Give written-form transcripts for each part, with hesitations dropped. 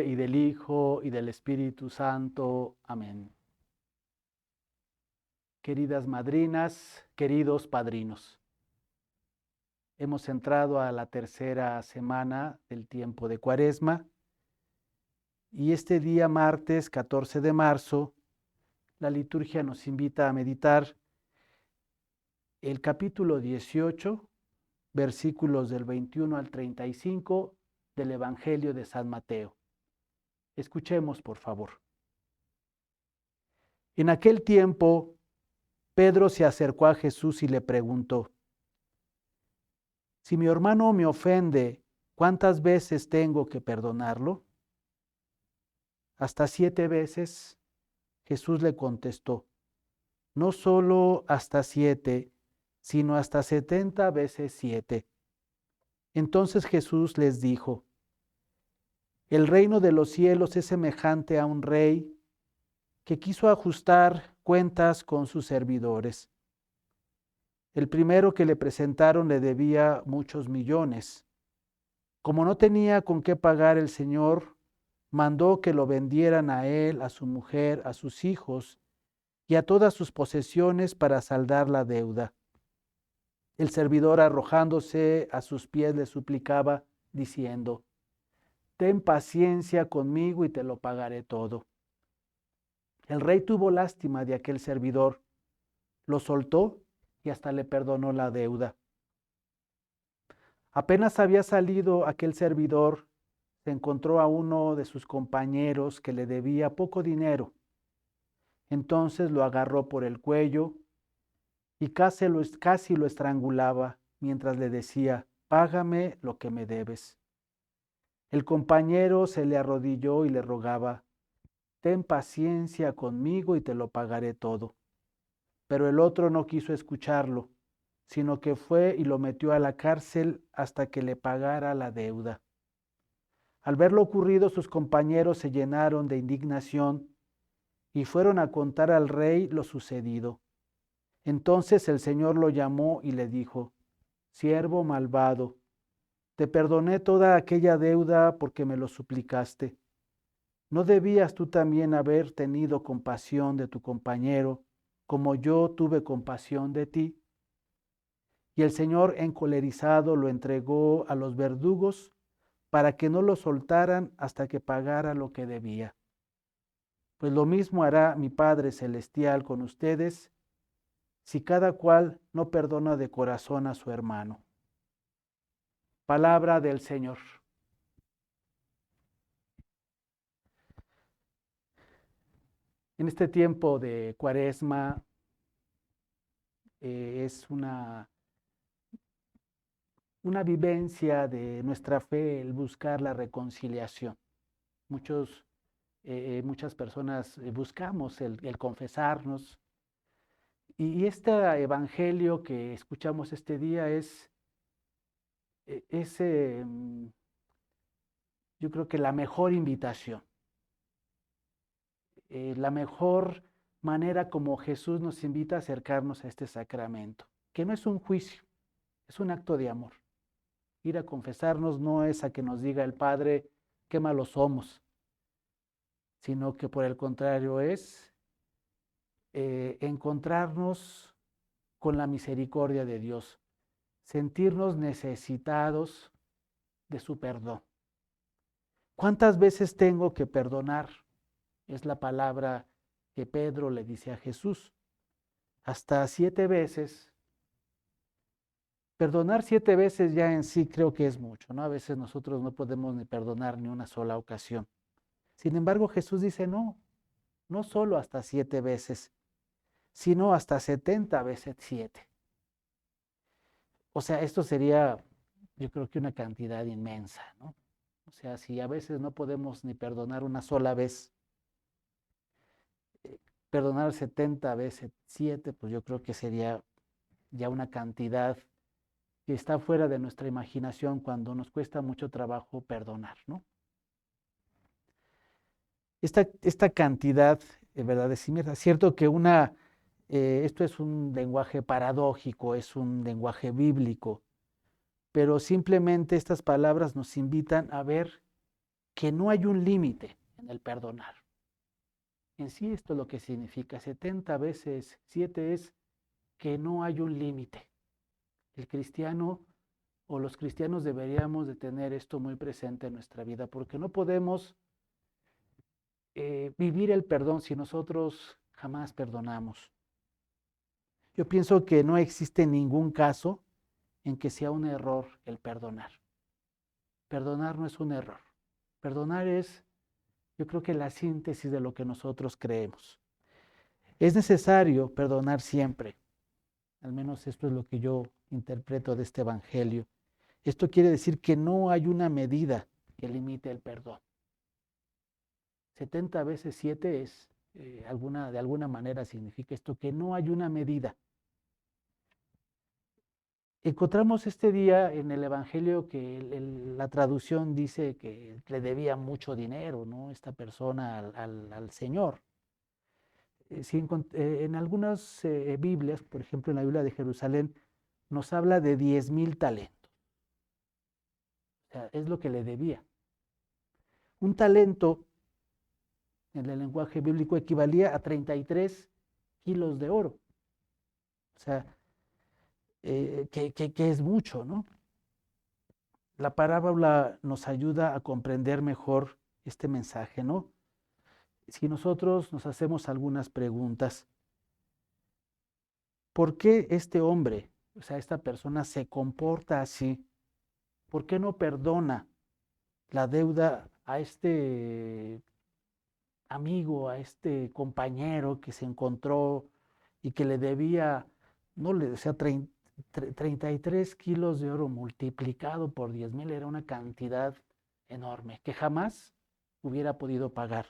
y del Hijo, y del Espíritu Santo. Amén. Queridas madrinas, queridos padrinos, hemos entrado a la tercera semana del tiempo de Cuaresma, y este día martes 14 de marzo, la liturgia nos invita a meditar el capítulo 18, versículos del 21 al 35 del Evangelio de San Mateo. Escuchemos, por favor. En aquel tiempo, Pedro se acercó a Jesús y le preguntó: si mi hermano me ofende, ¿cuántas veces tengo que perdonarlo? ¿Hasta 7 veces? Jesús le contestó: no solo hasta 7, sino hasta 70 veces 7. Entonces Jesús les dijo: el reino de los cielos es semejante a un rey que quiso ajustar cuentas con sus servidores. El primero que le presentaron le debía muchos millones. Como no tenía con qué pagar, el Señor mandó que lo vendieran a él, a su mujer, a sus hijos y a todas sus posesiones para saldar la deuda. El servidor, arrojándose a sus pies, le suplicaba, diciendo: ten paciencia conmigo y te lo pagaré todo. El rey tuvo lástima de aquel servidor, lo soltó y hasta le perdonó la deuda. Apenas había salido aquel servidor, se encontró a uno de sus compañeros que le debía poco dinero. Entonces lo agarró por el cuello y casi lo estrangulaba mientras le decía: págame lo que me debes. El compañero se le arrodilló y le rogaba: ten paciencia conmigo y te lo pagaré todo. Pero el otro no quiso escucharlo, sino que fue y lo metió a la cárcel hasta que le pagara la deuda. Al ver lo ocurrido, sus compañeros se llenaron de indignación y fueron a contar al rey lo sucedido. Entonces el Señor lo llamó y le dijo: siervo malvado, te perdoné toda aquella deuda porque me lo suplicaste. ¿No debías tú también haber tenido compasión de tu compañero, como yo tuve compasión de ti? Y el Señor, encolerizado, lo entregó a los verdugos para que no lo soltaran hasta que pagara lo que debía. Pues lo mismo hará mi Padre Celestial con ustedes, si cada cual no perdona de corazón a su hermano. Palabra del Señor. En este tiempo de Cuaresma es una vivencia de nuestra fe el buscar la reconciliación. Muchas personas buscamos el confesarnos, y este evangelio que escuchamos este día es yo creo que la mejor invitación, la mejor manera como Jesús nos invita a acercarnos a este sacramento, que no es un juicio, es un acto de amor. Ir a confesarnos no es a que nos diga el Padre qué malos somos, sino que por el contrario es encontrarnos con la misericordia de Dios, sentirnos necesitados de su perdón. ¿Cuántas veces tengo que perdonar? Es la palabra que Pedro le dice a Jesús. Hasta 7 veces. Perdonar 7 veces ya en sí creo que es mucho, ¿no? A veces nosotros no podemos ni perdonar ni una sola ocasión. Sin embargo, Jesús dice: no, no solo hasta 7 veces, sino hasta 70 veces 7. O sea, esto sería, yo creo que una cantidad inmensa, ¿no? O sea, si a veces no podemos ni perdonar una sola vez, perdonar 70 veces 7, pues yo creo que sería ya una cantidad que está fuera de nuestra imaginación cuando nos cuesta mucho trabajo perdonar, ¿no? Esta cantidad, ¿verdad? Es cierto que esto es un lenguaje paradójico, es un lenguaje bíblico, pero simplemente estas palabras nos invitan a ver que no hay un límite en el perdonar. En sí esto es lo que significa. 70 veces 7 es que no hay un límite. El cristiano o los cristianos deberíamos de tener esto muy presente en nuestra vida, porque no podemos vivir el perdón si nosotros jamás perdonamos. Yo pienso que no existe ningún caso en que sea un error el perdonar. Perdonar no es un error. Perdonar es, yo creo que la síntesis de lo que nosotros creemos. Es necesario perdonar siempre. Al menos esto es lo que yo interpreto de este evangelio. Esto quiere decir que no hay una medida que limite el perdón. 70 veces 7 es, de alguna manera significa esto, que no hay una medida. Encontramos este día en el Evangelio que la traducción dice que le debía mucho dinero, ¿no? Esta persona al Señor. En algunas Biblias, por ejemplo en la Biblia de Jerusalén, nos habla de 10,000 talentos. O sea, es lo que le debía. Un talento, en el lenguaje bíblico, equivalía a 33 kilos de oro. O sea, que es mucho, ¿no? La parábola nos ayuda a comprender mejor este mensaje, ¿no? Si nosotros nos hacemos algunas preguntas, ¿por qué este hombre, o sea, esta persona se comporta así? ¿Por qué no perdona la deuda a este amigo, a este compañero que se encontró y que le debía, no le decía 33 kilos de oro multiplicado por 10,000? Era una cantidad enorme que jamás hubiera podido pagar.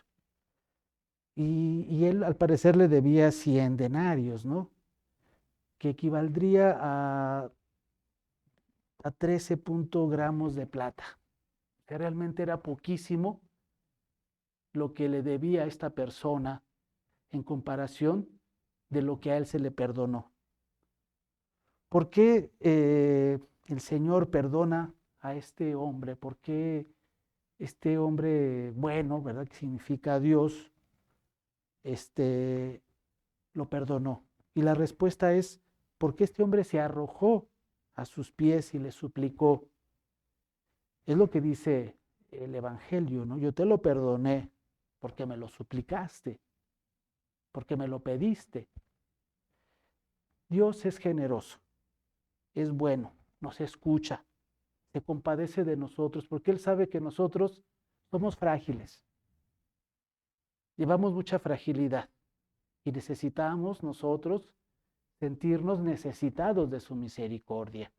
Y él al parecer le debía 100 denarios, ¿no? Que equivaldría a 13 gramos de plata, que realmente era poquísimo lo que le debía a esta persona en comparación de lo que a él se le perdonó. ¿Por qué el Señor perdona a este hombre? ¿Por qué este hombre bueno, verdad, que significa Dios, lo perdonó? Y la respuesta es porque este hombre se arrojó a sus pies y le suplicó. Es lo que dice el Evangelio, ¿no? Yo te lo perdoné porque me lo suplicaste, porque me lo pediste. Dios es generoso, es bueno, nos escucha, se compadece de nosotros, porque Él sabe que nosotros somos frágiles, llevamos mucha fragilidad y necesitamos nosotros sentirnos necesitados de su misericordia.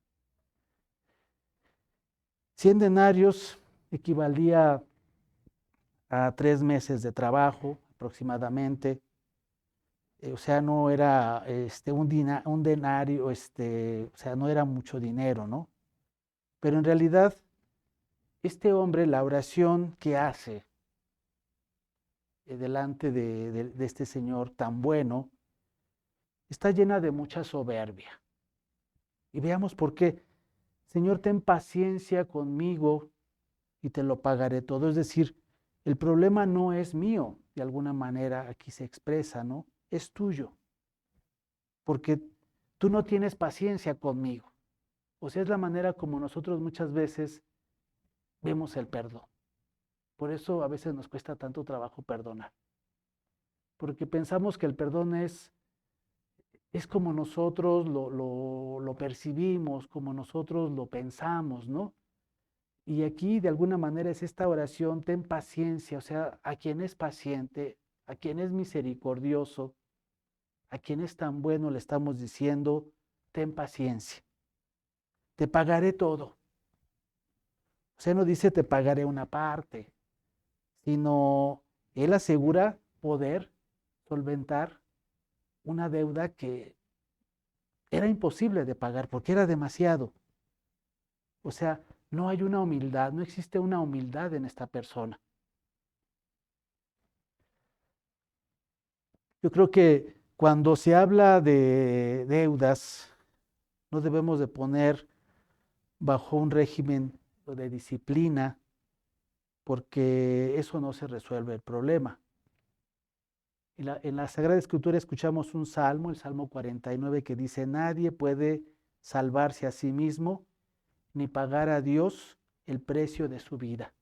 100 denarios equivalía a 3 meses de trabajo aproximadamente. O sea, no era un denario, o sea, no era mucho dinero, ¿no? Pero en realidad, este hombre, la oración que hace delante de este Señor tan bueno, está llena de mucha soberbia. Y veamos por qué. Señor, ten paciencia conmigo y te lo pagaré todo. Es decir, el problema no es mío, de alguna manera aquí se expresa, ¿no? Es tuyo, porque tú no tienes paciencia conmigo. O sea, es la manera como nosotros muchas veces vemos el perdón. Por eso a veces nos cuesta tanto trabajo perdonar, porque pensamos que el perdón es como nosotros lo percibimos, como nosotros lo pensamos, ¿no? Y aquí de alguna manera es esta oración, ten paciencia, o sea, a quien es paciente, a quien es misericordioso, a quien es tan bueno, le estamos diciendo, ten paciencia, te pagaré todo. O sea, no dice te pagaré una parte, sino Él asegura poder solventar una deuda que era imposible de pagar porque era demasiado. O sea, no hay una humildad, no existe una humildad en esta persona. Yo creo que cuando se habla de deudas, no debemos de poner bajo un régimen de disciplina porque eso no se resuelve el problema. En la Sagrada Escritura escuchamos un salmo, el Salmo 49, que dice: nadie puede salvarse a sí mismo ni pagar a Dios el precio de su vida.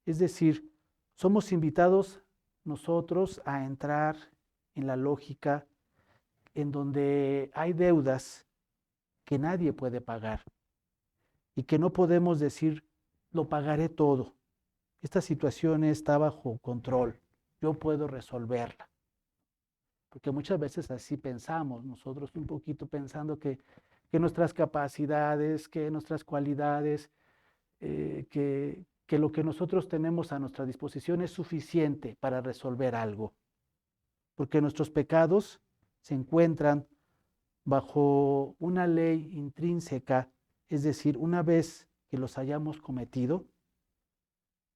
Es decir, somos invitados nosotros a entrar en la lógica en donde hay deudas que nadie puede pagar y que no podemos decir: lo pagaré todo. Esta situación está bajo control, yo puedo resolverla. Porque muchas veces así pensamos, nosotros un poquito pensando que nuestras capacidades, que nuestras cualidades, que lo que nosotros tenemos a nuestra disposición es suficiente para resolver algo. Porque nuestros pecados se encuentran bajo una ley intrínseca, es decir, una vez que los hayamos cometido,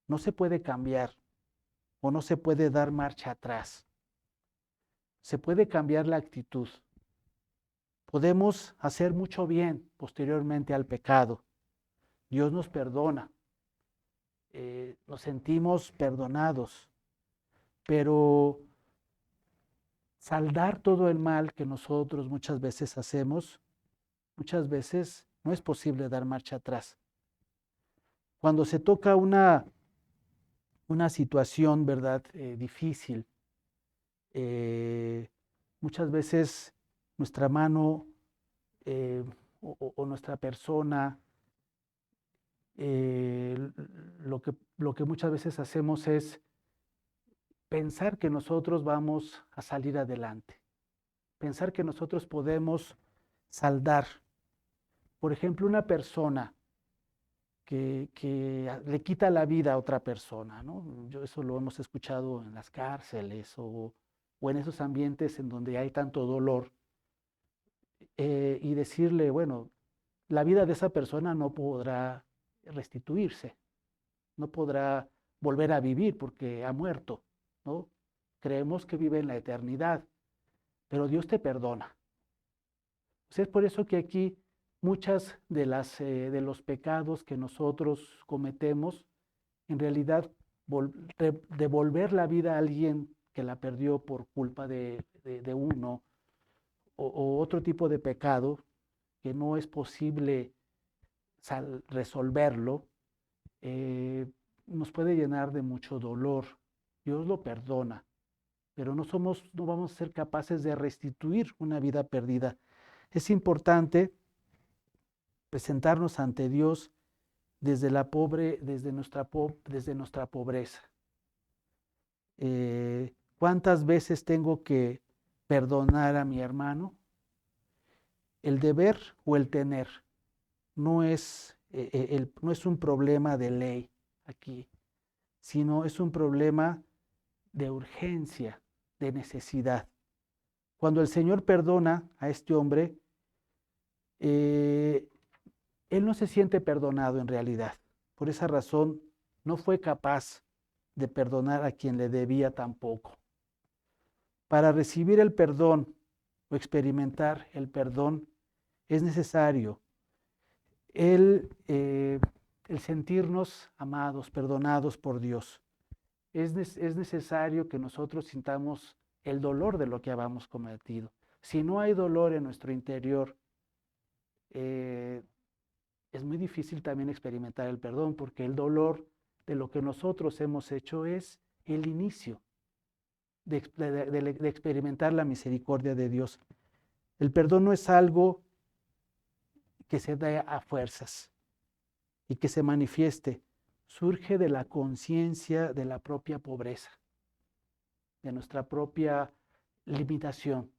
no se puede cambiar o no se puede dar marcha atrás. Se puede cambiar la actitud. Podemos hacer mucho bien posteriormente al pecado. Dios nos perdona. Nos sentimos perdonados. Pero saldar todo el mal que nosotros muchas veces hacemos, muchas veces no es posible dar marcha atrás. Cuando se toca una situación, ¿verdad?, difícil, muchas veces nuestra mano o nuestra persona, lo que muchas veces hacemos es pensar que nosotros vamos a salir adelante, pensar que nosotros podemos saldar. Por ejemplo, una persona que le quita la vida a otra persona, ¿no? Eso lo hemos escuchado en las cárceles o en esos ambientes en donde hay tanto dolor, y decirle: bueno, la vida de esa persona no podrá restituirse, no podrá volver a vivir porque ha muerto, ¿no? Creemos que vive en la eternidad, pero Dios te perdona. Es por eso que aquí muchas de los pecados que nosotros cometemos, en realidad devolver la vida a alguien que la perdió por culpa de uno, o otro tipo de pecado que no es posible resolverlo, nos puede llenar de mucho dolor. Dios lo perdona, pero no vamos a ser capaces de restituir una vida perdida. Es importante presentarnos ante Dios desde nuestra pobreza. ¿Cuántas veces tengo que perdonar a mi hermano? El deber o el tener no es un problema de ley aquí, sino es un problema de urgencia, de necesidad. Cuando el Señor perdona a este hombre, él no se siente perdonado en realidad. Por esa razón, no fue capaz de perdonar a quien le debía tampoco. Para recibir el perdón o experimentar el perdón, es necesario el sentirnos amados, perdonados por Dios. Es necesario que nosotros sintamos el dolor de lo que habamos cometido. Si no hay dolor en nuestro interior, es muy difícil también experimentar el perdón, porque el dolor de lo que nosotros hemos hecho es el inicio de experimentar la misericordia de Dios. El perdón no es algo que se da a fuerzas y que se manifieste. Surge de la conciencia de la propia pobreza, de nuestra propia limitación,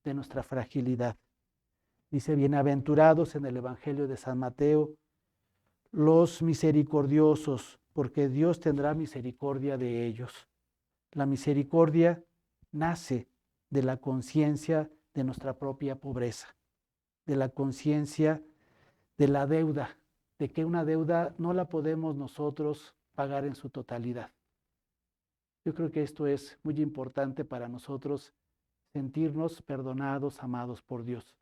de nuestra fragilidad. Dice: bienaventurados en el Evangelio de San Mateo los misericordiosos, porque Dios tendrá misericordia de ellos. La misericordia nace de la conciencia de nuestra propia pobreza, de la conciencia de la deuda, de que una deuda no la podemos nosotros pagar en su totalidad. Yo creo que esto es muy importante para nosotros, sentirnos perdonados, amados por Dios.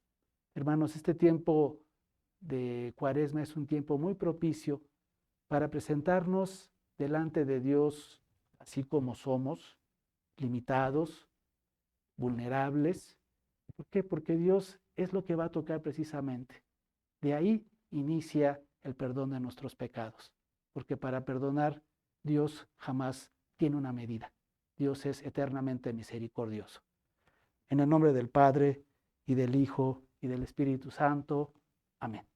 Hermanos, este tiempo de Cuaresma es un tiempo muy propicio para presentarnos delante de Dios así como somos, limitados, vulnerables. ¿Por qué? Porque Dios es lo que va a tocar precisamente. De ahí inicia el perdón de nuestros pecados, porque para perdonar Dios jamás tiene una medida. Dios es eternamente misericordioso. En el nombre del Padre, y del Hijo, y del Espíritu Santo. Amén.